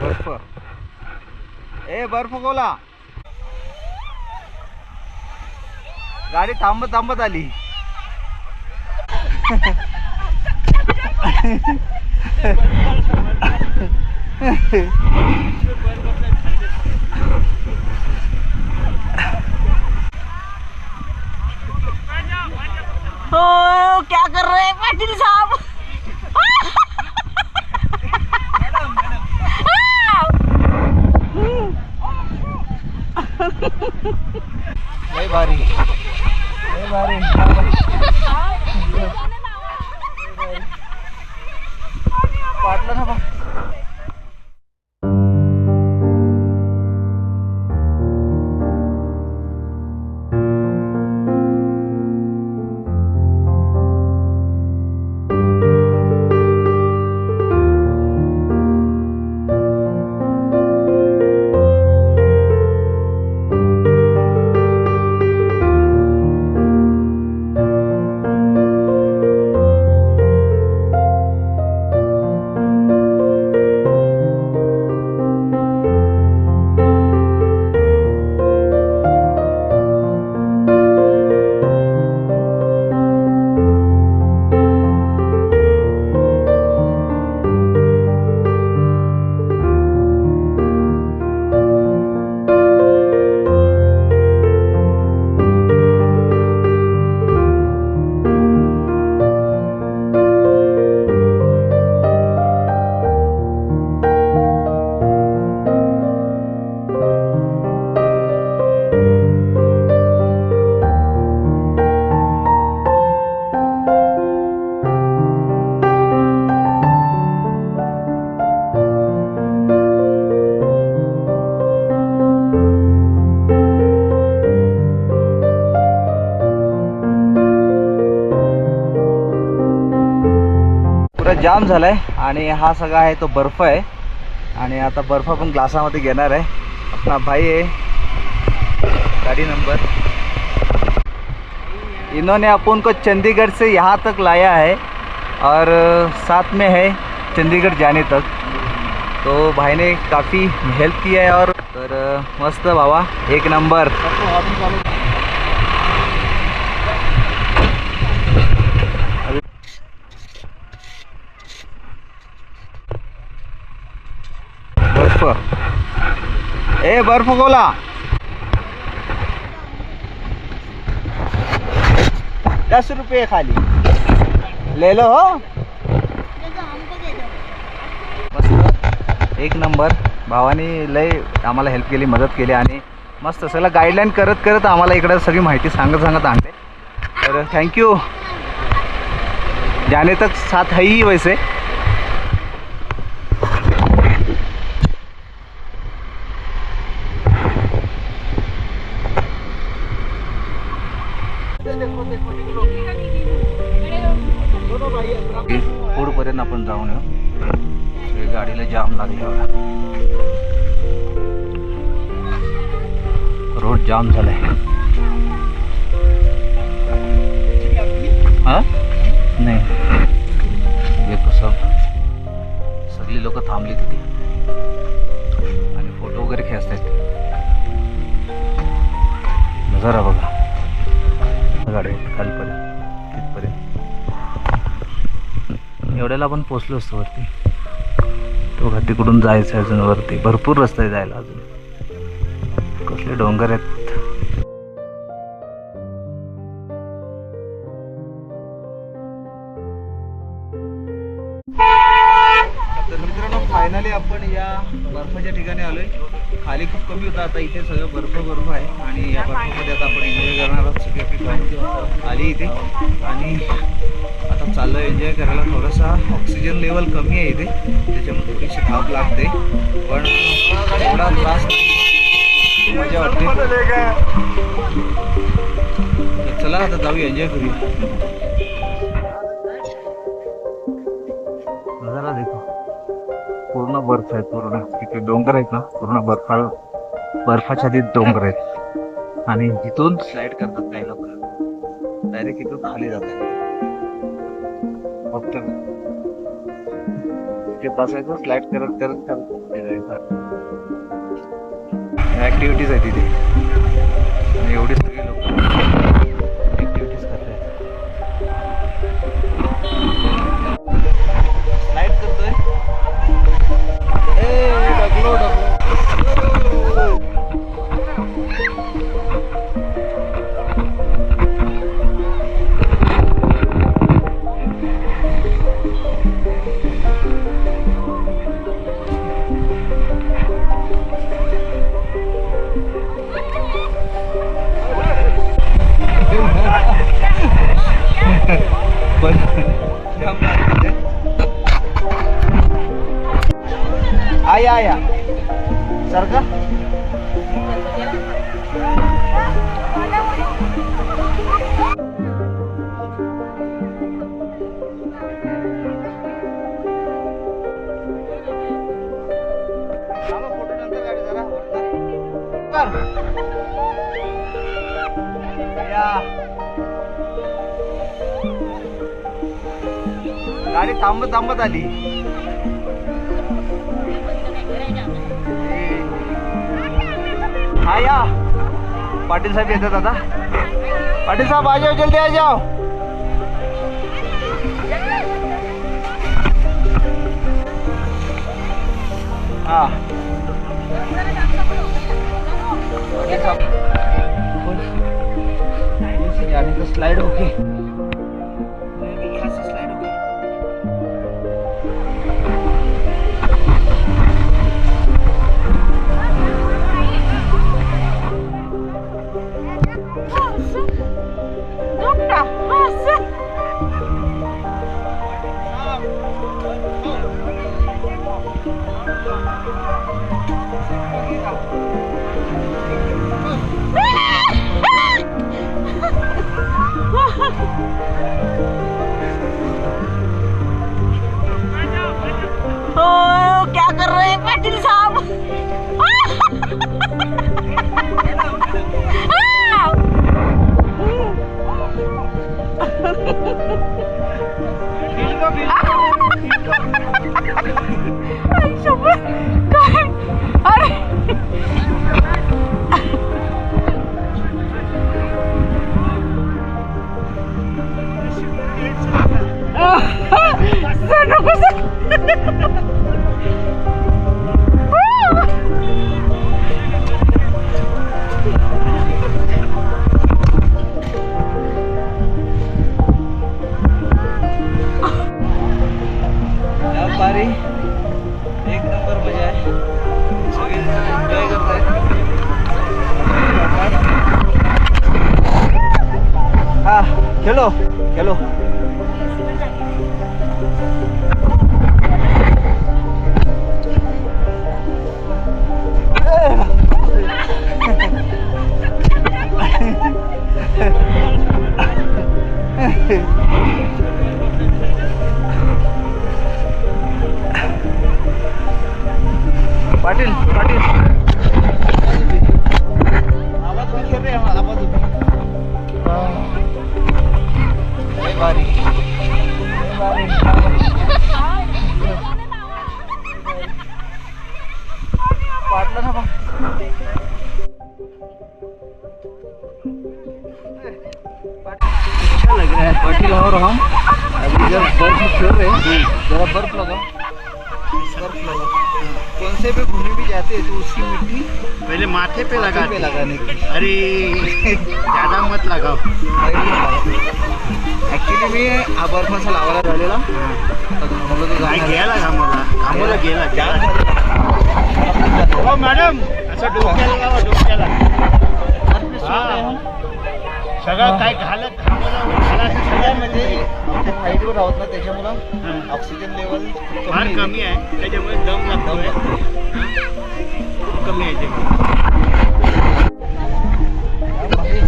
बर्फ. ए बर्फ कोला. गाडी थांबत थांबत आली. हो क्या कर रहे हैं पाटिल साहब? लय भारी लय भारी. पाटलं ना बा. जाम झालाय आणि हा सगळा आहे तो बर्फ आहे. आणि आता बर्फ पण ग्लासामध्ये घेणार आहे. अपना भाई है, गाड़ी नंबर. इन्होंने अपन को चंडीगढ़ से यहाँ तक लाया है और साथ में है चंडीगढ़ जाने तक. तो भाई ने काफ़ी हेल्प किया है. और तर मस्त बाबा, एक नंबर. ए बर्फ कोला. ₹10 खाली ले लो हो. मस्त एक नंबर. भावानी लय आम्हाला हेल्प केली, मदत केली आणि मस्त सगळं गाईडलाईन करत करत आम्हाला इकडे सगळी माहिती सांगत आणले. तर थँक्यू. जाने तक साथ है ही वैसे. पुढपर्यंत आपण जाऊन येऊ. गाडीला जाम लागली. रोड जाम झालाय. हा नाही येतो सब. सगळी लोक थांबली तिथे आणि फोटो वगैरे खेचतात. नजारा बघा. गाडी खालपर्यंत तिथपर्यंत. एवढ्याला आपण पोचलो असतो वरती. तो का तिकडून जायचं अजून वरती. भरपूर रस्ता आहे जायला अजून. कसले डोंगर आहेत. तर मित्रांनो फायनली आपण या बर्फाच्या ठिकाणी आलोय. खाली खूप कमी होता, आता इथे सगळं बर्फ आहे. आणि या बर्फामध्ये आता आपण एन्जॉय करणार आहोत. सगळी आपली फॅमिली आली इथे आणि आता चाललो एन्जॉय करायला. थोडासा ऑक्सिजन लेवल कमी आहे इथे, त्याच्यामुळे थोडीशी धाप लागते. पण एवढा त्रास नाही, मजा वाटते. तर चला आता जाऊ, एन्जॉय करूया. नजारा देखो, पूर्ण बर्फ आहे. पूर्ण तिथे डोंगर आहेत ना, पूर्ण बर्फाच्या आधी डोंगर आहेत. आणि इथून स्लाइड करतात काही लोक. डायरेक्ट इथून खाली जातात. फक्त तिथे बसायचं, स्लाइड करत करत ऍक्टिव्हिटीज आहे तिथे आणि एवढी सगळी लोक ऍक्टिव्हिटीज करतात. स्लाइड करतोय. डगलो डगलो. आया आया सर का फोटो नंतर गाडी जरा गाडी थांबत थांबत आली. हा या पाटील साहेब येतात आता. पाटील साहब आ जाओ, जल्दी आ जाओ. हाँ पाटील साहब जाने का स्लाइड होके यहाँ से स्लाइड होके क्या कर रहे हैं पाटिल साहब? बारी एक नंबर मजा आहे. सगळे एन्जॉय करतायत. हा खेलो खेलो. पाटिल पाटिल आवाज विचार रे. आवाज बारी पाटला ना. अच्छा लग रहा है पाटिल. और हम अभी जब बर्फ में खेल रहे हैं, जरा बर्फ लगाओ. बर्फ लगाओ. कौन से पे घूमने भी जाते हैं तो उसकी मिट्टी पहले माथे पे लगाने की. अरे ज्यादा मत लगाओ. ऍक्च्युली मी हा बर्फ असा लावायला झालेला. काय घ्यायला घामोला गेला. हो मॅडम असं डोक्याला लावा. डोक्याला सगळं काय घालत घाला सगळ्या म्हणजे आमच्या हाईटवर आहोत ना, त्याच्यामुळं ऑक्सिजन लेवल फार कमी आहे. त्याच्यामुळे दम लागतोय. खूप कमी आहे ते.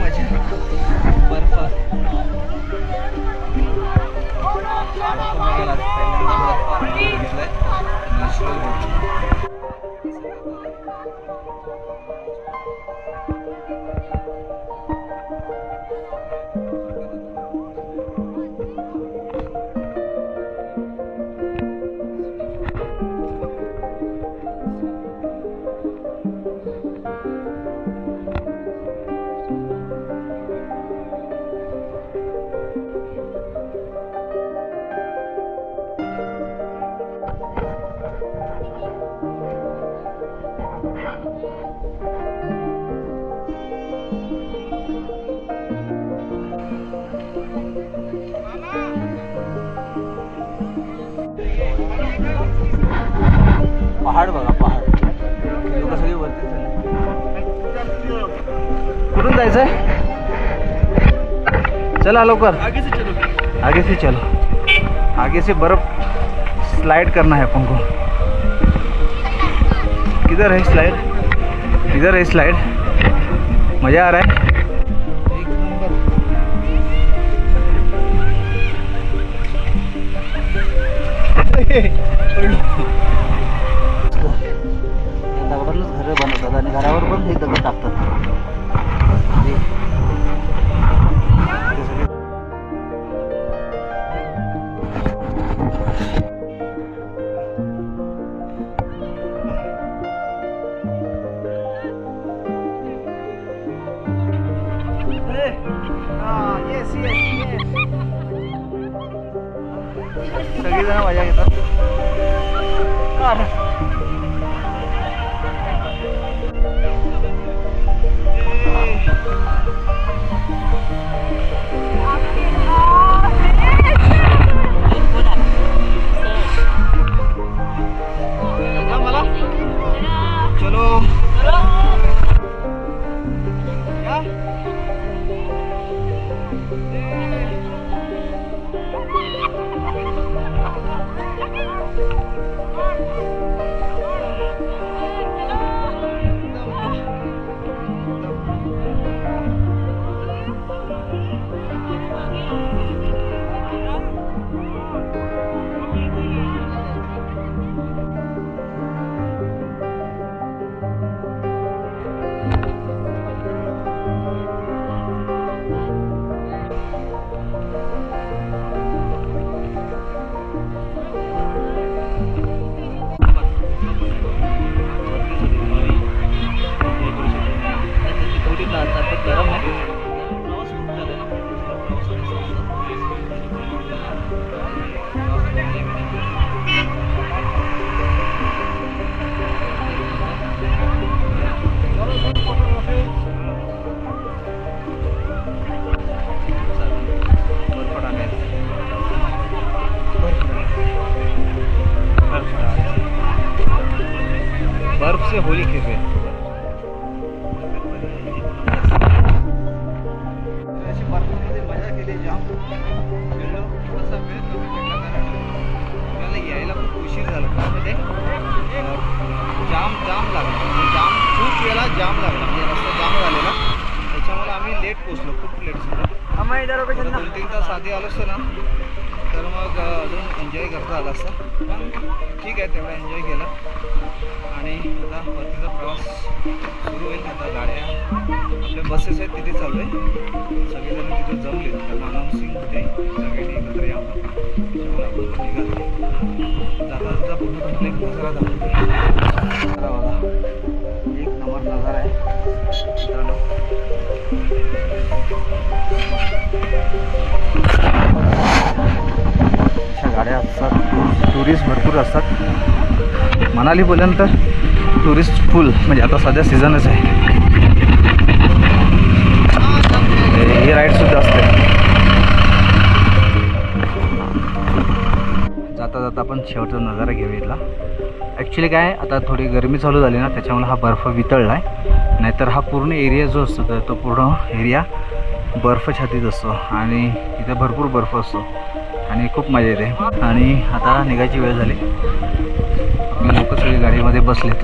मजा बर्फ पहाड बघा, पहाड लोक सगळी वरती चालले. कुठून जायचंय? चला लवकर, आगे से चलो. आगे से चलो. आगे से बर्फ स्लाइड करना है अपन को. किधर है स्लाइड? इधर है स्लाइड. मजा आ रहा है. एक नंबर. दगडांनाच घरं बनवतात आणि घरावर पण हे दगड टाकतात. सगळीजण मजा घेतात. मला चलो गरम आहे. प्रवास खूप झाला ना. बर्फ से होली खेल रहे हैं. मजा केली. जाम खेळलो. थोडासा वेळ कमी भेटला कारण आपल्याला यायला खूप उशीर झाला. त्यामध्ये जाम लागला. खूप वेळा जाम लागला. म्हणजे रस्ता जाम झालेला. त्याच्यामुळे आम्ही लेट पोचलो. खूप लेट झालं. 2-3 तास आधी आलो असतो ना तर मग अजून एन्जॉय करता आला असता. पण ठीक आहे, तेवढा एन्जॉय केला. आणि आता परतीचा प्रवास सुरू होईल. आता गाड्या आपल्या बसेस आहेत तिथे चालू आहे. सगळेजण तिथे जमले कारण अनाउन्सिंग होते सगळ्यांनी एकत्र या. त्याच्यामुळे आपण पण निघालो. जाता पूर्ण तुम्हाला एक नजारा दाखवतो. बघा, एक नंबर नजारा आहे मित्रांनो. अशा गाड्या असतात. टुरिस्ट भरपूर असतात. मनाली बोलल्यानंतर टुरिस्ट फुल. म्हणजे आता सध्या सीझनच आहे. ही राईडसुद्धा असते. जाता जाता आपण शेवटचा नजारा घेऊया इथला. ॲक्च्युली काय आता थोडी गरमी चालू झाली ना त्याच्यामुळे हा बर्फ वितळला आहे. नाहीतर हा पूर्ण एरिया जो असतो तर तो पूर्ण एरिया बर्फछातीत असतो आणि इथे भरपूर बर्फ असतो आणि खूप मजा येते. आणि आता निघायची वेळ झाली. लोक सगळे गाडीमध्ये बसलेत.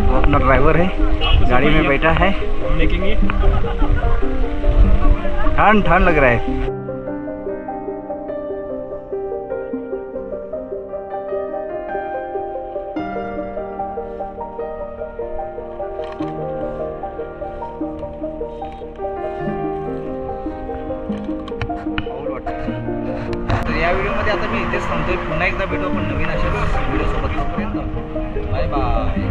तो अपना ड्राइवर है, गाड़ी में बैठा है. ठंड लग रहा है. तर या व्हिडिओमध्ये आता मी इथेच थांबतोय. पुन्हा एकदा भेटू आपण नवीन अशाच व्हिडिओ सोबत. तोपर्यंत बाय बाय.